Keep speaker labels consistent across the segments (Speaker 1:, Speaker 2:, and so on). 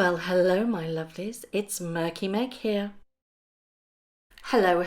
Speaker 1: Well, hello my lovelies, it's Murky Meg here. Hello,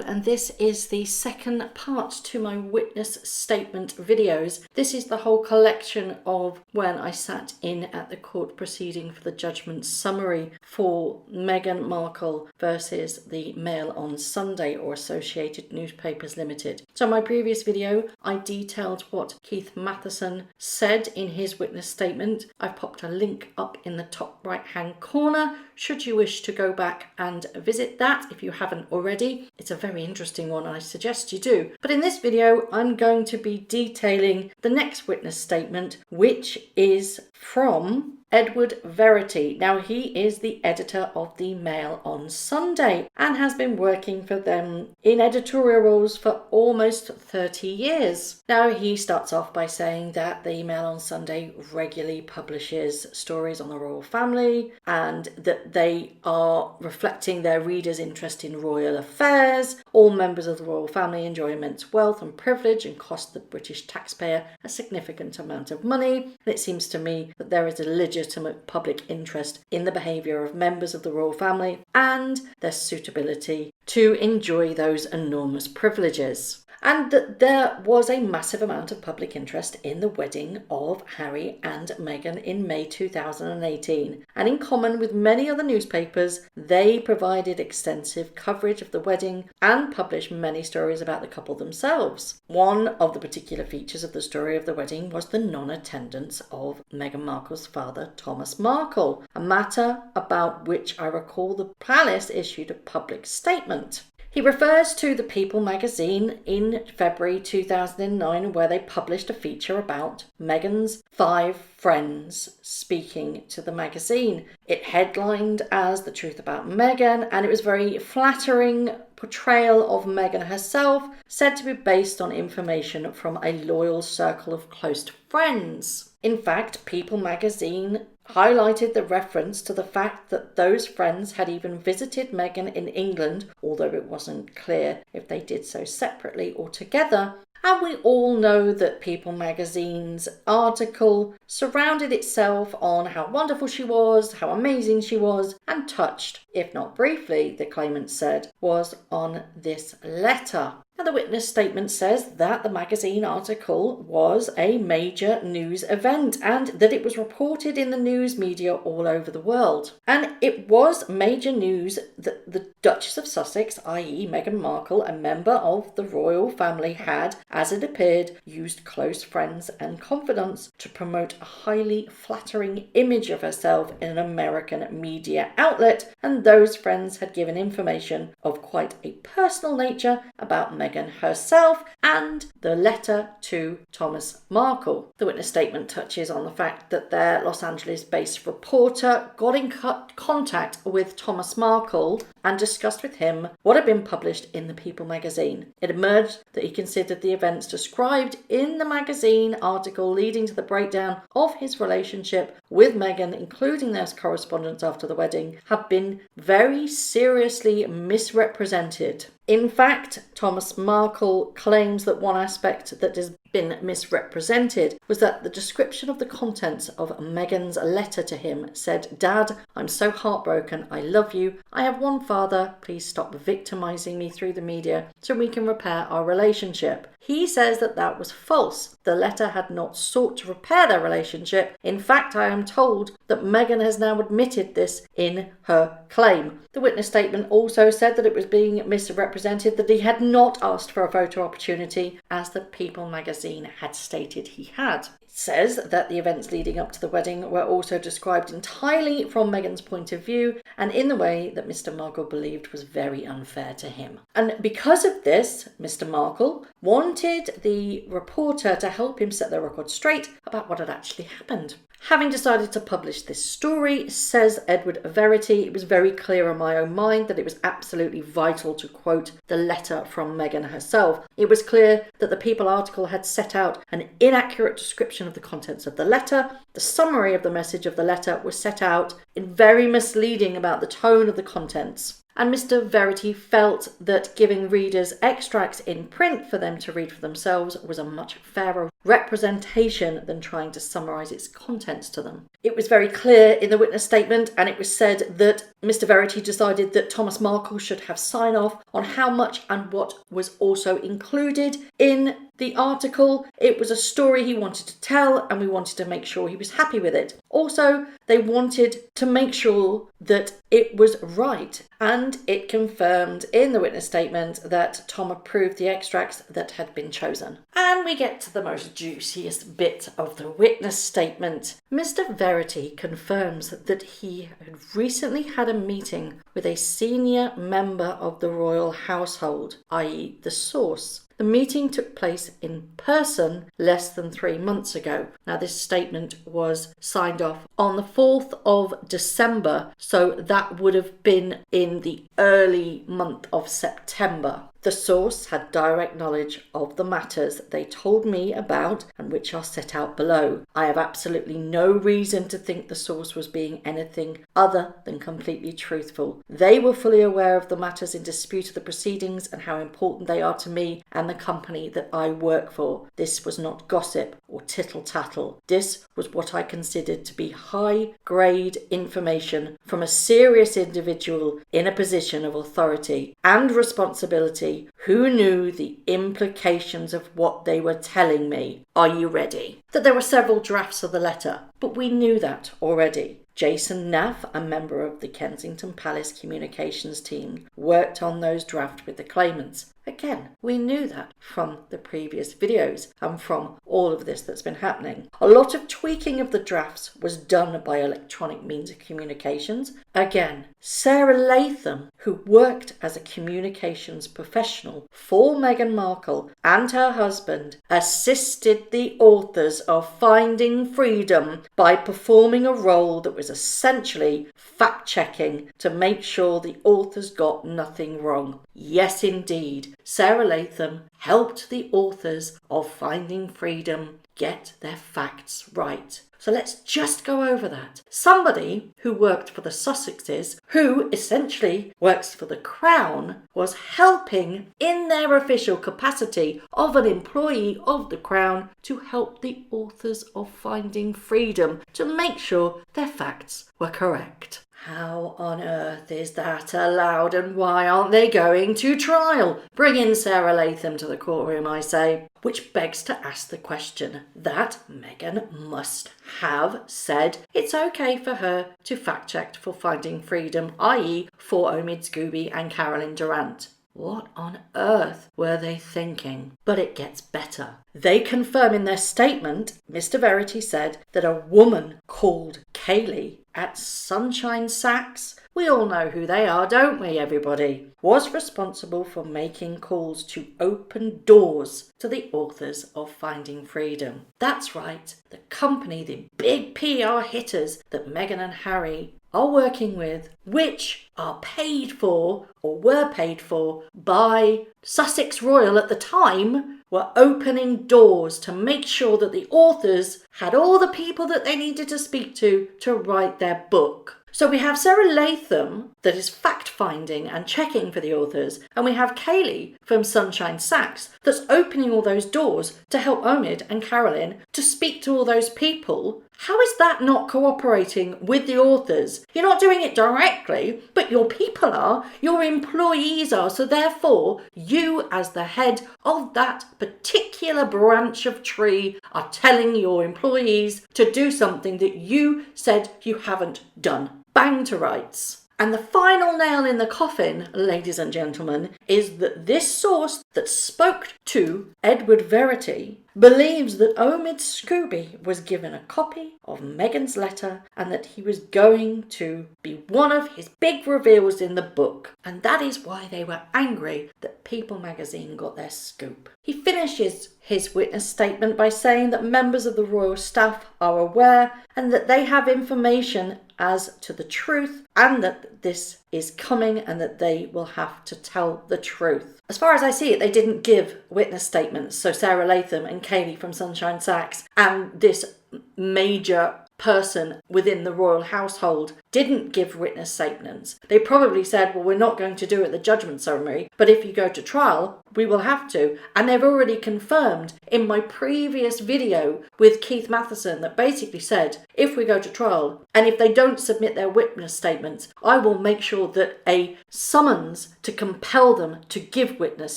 Speaker 1: and this is the second part to my witness statement videos. This is the whole collection of when I sat in at the court proceeding for the judgment summary for Meghan Markle versus the Mail on Sunday or Associated Newspapers Limited. So in my previous video, I detailed what Keith Matheson said in his witness statement. I've popped a link up in the top right hand corner should you wish to go back and visit that if you haven't already. It's a very interesting one and I suggest you do. But in this video, I'm going to be detailing the next witness statement, which is from Edward Verity. Now, he is the editor of the Mail on Sunday and has been working for them in editorial roles for almost 30 years. Now, he starts off by saying that the Mail on Sunday regularly publishes stories on the royal family and that they are reflecting their readers' interest in royal affairs. All members of the royal family enjoy immense wealth and privilege and cost the British taxpayer a significant amount of money. And it seems to me that there is a legitimate public interest in the behaviour of members of the royal family and their suitability to enjoy those enormous privileges. And that there was a massive amount of public interest in the wedding of Harry and Meghan in May 2018. And in common with many other newspapers, they provided extensive coverage of the wedding and published many stories about the couple themselves. One of the particular features of the story of the wedding was the non-attendance of Meghan Markle's father, Thomas Markle, a matter about which I recall the palace issued a public statement. He refers to the People magazine in February 2009 where they published a feature about Meghan's 5 friends speaking to the magazine. It headlined as The Truth About Meghan, and it was very flattering portrayal of Meghan herself, said to be based on information from a loyal circle of close friends. In fact, People magazine highlighted the reference to the fact that those friends had even visited Meghan in England, although it wasn't clear if they did so separately or together. And we all know that People magazine's article surrounded itself on how wonderful she was, how amazing she was, and touched, if not briefly, the claimant said, was on this letter. Now, the witness statement says that the magazine article was a major news event and that it was reported in the news media all over the world. And it was major news that the Duchess of Sussex, i.e. Meghan Markle, a member of the royal family, had, as it appeared, used close friends and confidants to promote a highly flattering image of herself in an American media outlet, and those friends had given information of quite a personal nature about Meghan herself and the letter to Thomas Markle. The witness statement touches on the fact that their Los Angeles-based reporter got in contact with Thomas Markle and discussed with him what had been published in the People magazine. It emerged that he considered the events described in the magazine article leading to the breakdown of his relationship with Meghan, including their correspondence after the wedding, had been very seriously misrepresented. In fact, Thomas Markle claims that one aspect that has been misrepresented was that the description of the contents of Meghan's letter to him said, "Dad, I'm so heartbroken. I love you. I have one father. Please stop victimizing me through the media so we can repair our relationship." He says that that was false. The letter had not sought to repair their relationship. In fact, I am told that Meghan has now admitted this in her claim. The witness statement also said that it was being misrepresented that he had not asked for a photo opportunity, as the People magazine had stated he had. It says that the events leading up to the wedding were also described entirely from Meghan's point of view and in the way that Mr. Markle believed was very unfair to him. And because of this, Mr. Markle wanted the reporter to help him set the record straight about what had actually happened. Having decided to publish this story, says Edward Verity, it was very clear in my own mind that it was absolutely vital to quote the letter from Meghan herself. It was clear that the People article had set out an inaccurate description of the contents of the letter. The summary of the message of the letter was set out in very misleading about the tone of the contents. and Mr. Verity felt that giving readers extracts in print for them to read for themselves was a much fairer representation than trying to summarise its contents to them. It was very clear in the witness statement, and it was said that Mr. Verity decided that Thomas Markle should have sign-off on how much and what was also included in the article. It was a story he wanted to tell, and we wanted to make sure he was happy with it. Also, they wanted to make sure that it was right, and it confirmed in the witness statement that Tom approved the extracts that had been chosen. And we get to the most juiciest bit of the witness statement. Mr. Verity confirms that he had recently had a meeting with a senior member of the royal household, i.e. the source. The meeting took place in person less than 3 months ago. Now, this statement was signed off on the 4th of December, so that would have been in the early month of September. The source had direct knowledge of the matters they told me about and which are set out below. I have absolutely no reason to think the source was being anything other than completely truthful. They were fully aware of the matters in dispute of the proceedings and how important they are to me and the company that I work for. This was not gossip or tittle-tattle. This was what I considered to be high-grade information from a serious individual in a position of authority and responsibility who knew the implications of what they were telling me. Are you ready? That there were several drafts of the letter, but we knew that already. Jason Naff, a member of the Kensington Palace communications team, worked on those drafts with the claimants. Again, we knew that from the previous videos and from all of this that's been happening. A lot of tweaking of the drafts was done by electronic means of communications. Again, Sarah Latham, who worked as a communications professional for Meghan Markle and her husband, assisted the authors of Finding Freedom by performing a role that was essentially fact-checking to make sure the authors got nothing wrong. Yes, indeed, Sarah Latham helped the authors of Finding Freedom get their facts right. So let's just go over that. Somebody who worked for the Sussexes, who essentially works for the Crown, was helping in their official capacity of an employee of the Crown to help the authors of Finding Freedom to make sure their facts were correct. How on earth is that allowed, and why aren't they going to trial? Bring in Sarah Latham to the courtroom, I say. Which begs to ask the question that Meghan must have said it's okay for her to fact-check for Finding Freedom, i.e. for Omid Scooby and Carolyn Durant. What on earth were they thinking? But it gets better. They confirm in their statement, Mr. Verity said that a woman called Kayleigh at Sunshine Sachs, we all know who they are, don't we, everybody, was responsible for making calls to open doors to the authors of Finding Freedom. That's right, the company, the big PR hitters that Meghan and Harry are working with, which are paid for or were paid for by Sussex Royal at the time, were opening doors to make sure that the authors had all the people that they needed to speak to write their book. So we have Sarah Latham that is fact-finding and checking for the authors, and we have Kayleigh from Sunshine Sachs that's opening all those doors to help Omid and Carolyn to speak to all those people. How is that not cooperating with the authors? You're not doing it directly, but your people are, your employees are, so therefore you as the head of that particular branch of tree are telling your employees to do something that you said you haven't done. Bang to rights. And the final nail in the coffin, ladies and gentlemen, is that this source that spoke to Edward Verity believes that Omid Scooby was given a copy of Meghans Letter and that he was going to be one of his big reveals in the book. And that is why they were angry that People magazine got their scoop. He finishes his witness statement by saying that members of the royal staff are aware and that they have information as to the truth and that this is coming and that they will have to tell the truth. As far as I see it, they didn't give witness statements. So Sarah Latham and Kayleigh from Sunshine Sachs and this major person within the royal household didn't give witness statements. They probably said, well, we're not going to do it at the judgment ceremony, but if you go to trial, we will have to. And they've already confirmed in my previous video with Keith Matheson that basically said, if we go to trial and if they don't submit their witness statements, I will make sure that a summons to compel them to give witness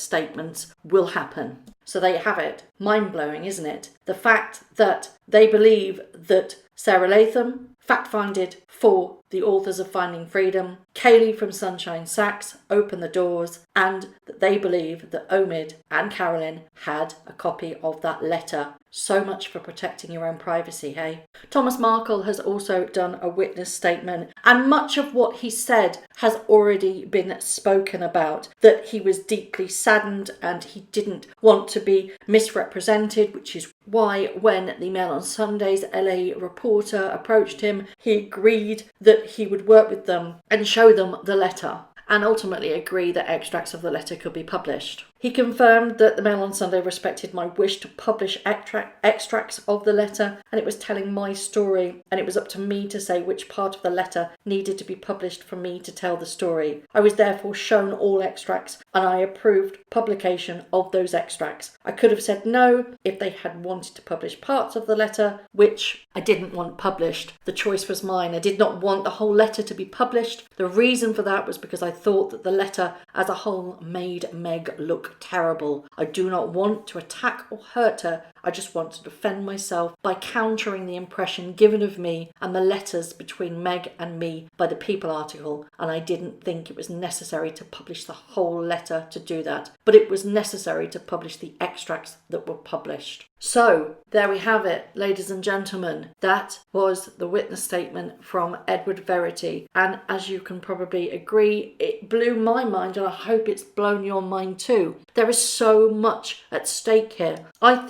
Speaker 1: statements will happen. So there you have it. Mind-blowing, isn't it? The fact that they believe that Sarah Latham fact-finded for the authors of Finding Freedom, Kayleigh from Sunshine Sachs opened the doors, and that they believe that Omid and Carolyn had a copy of that letter. So much for protecting your own privacy, hey? Thomas Markle has also done a witness statement, and much of what he said has already been spoken about, that he was deeply saddened and he didn't want to be misrepresented, which is why when the Mail on Sunday's LA reporter approached him, he agreed that he would work with them and show them the letter, and ultimately agree that extracts of the letter could be published. He confirmed that the Mail on Sunday respected my wish to publish extracts of the letter, and it was telling my story, and it was up to me to say which part of the letter needed to be published for me to tell the story. I was therefore shown all extracts, and I approved publication of those extracts. I could have said no if they had wanted to publish parts of the letter, which I didn't want published. The choice was mine. I did not want the whole letter to be published. The reason for that was because I thought that the letter as a whole made Meg look terrible. I do not want to attack or hurt her. I just want to defend myself by countering the impression given of me and the letters between Meg and me by the People article, and I didn't think it was necessary to publish the whole letter to do that, but it was necessary to publish the extracts that were published. So, there we have it, ladies and gentlemen. That was the witness statement from Edward Verity, and as you can probably agree, it blew my mind, and I hope it's blown your mind too. There is so much at stake here. I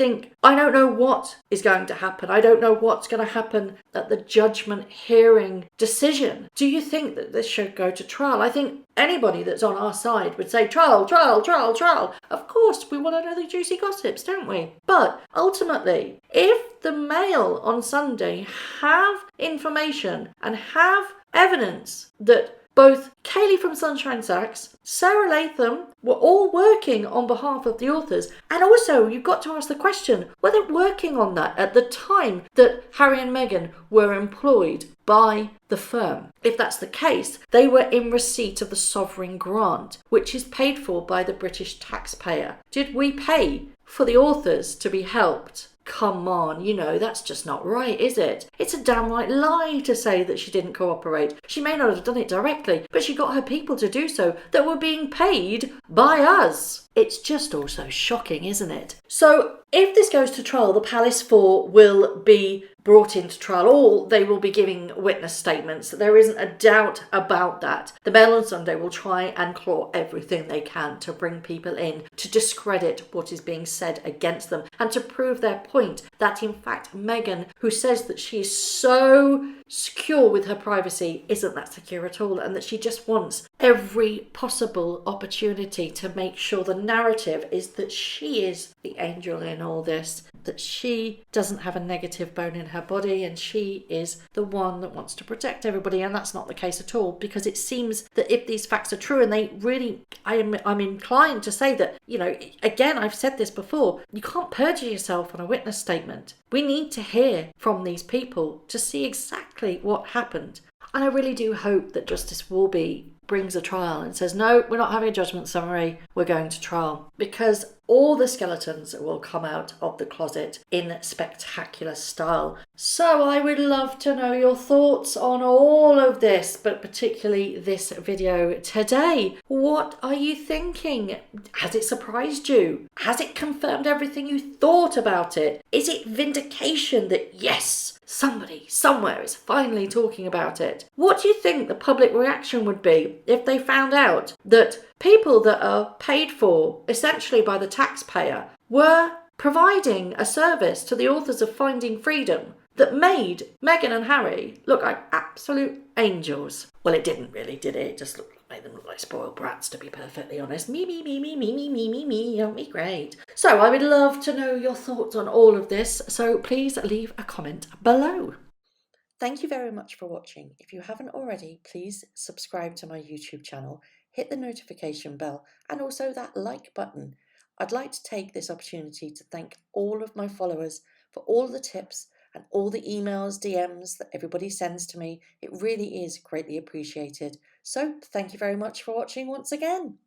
Speaker 1: don't know what is going to happen. I don't know what's going to happen at the judgment hearing decision. Do you think that this should go to trial? I think anybody that's on our side would say trial, trial, trial, trial. Of course, we want to know the juicy gossips, don't we? But ultimately, if the Mail on Sunday have information and have evidence that both Kayleigh from Sunshine Sachs, Sarah Latham were all working on behalf of the authors. And also, you've got to ask the question, were they working on that at the time that Harry and Meghan were employed by the firm? If that's the case, they were in receipt of the sovereign grant, which is paid for by the British taxpayer. Did we pay for the authors to be helped? Come on, that's just not right, is it? It's a downright lie to say that she didn't cooperate. She may not have done it directly, but she got her people to do so that were being paid by us. It's just also shocking, isn't it? So, if this goes to trial, the Palace Four will be brought into trial, or they will be giving witness statements. There isn't a doubt about that. The Mail on Sunday will try and claw everything they can to bring people in, to discredit what is being said against them, and to prove their point that in fact Meghan, who says that she is so secure with her privacy, isn't that secure at all, and that she just wants every possible opportunity to make sure the narrative is that she is the angel in all this, that she doesn't have a negative bone in her body, and she is the one that wants to protect everybody. And that's not the case at all, because it seems that if these facts are true, and they really, I'm inclined to say that, again, I've said this before, you can't perjure yourself on a witness statement. We need to hear from these people to see exactly what happened. And I really do hope that Justice Warby brings a trial and says, no, we're not having a judgment summary, we're going to trial. Because all the skeletons will come out of the closet in spectacular style. So I would love to know your thoughts on all of this, but particularly this video today. What are you thinking? Has it surprised you? Has it confirmed everything you thought about it? Is it vindication that yes, somebody somewhere is finally talking about it? What do you think the public reaction would be if they found out that people that are paid for essentially by the taxpayer were providing a service to the authors of Finding Freedom that made Meghan and Harry look like absolute angels? Well, it didn't really, did it? It just made them look like spoiled brats, to be perfectly honest. Me, aren't we great? So I would love to know your thoughts on all of this, so please leave a comment below. Thank you very much for watching. If you haven't already, please subscribe to my YouTube channel, hit the notification bell and also that like button. I'd like to take this opportunity to thank all of my followers for all the tips and all the emails, DMs that everybody sends to me. It really is greatly appreciated. So thank you very much for watching once again.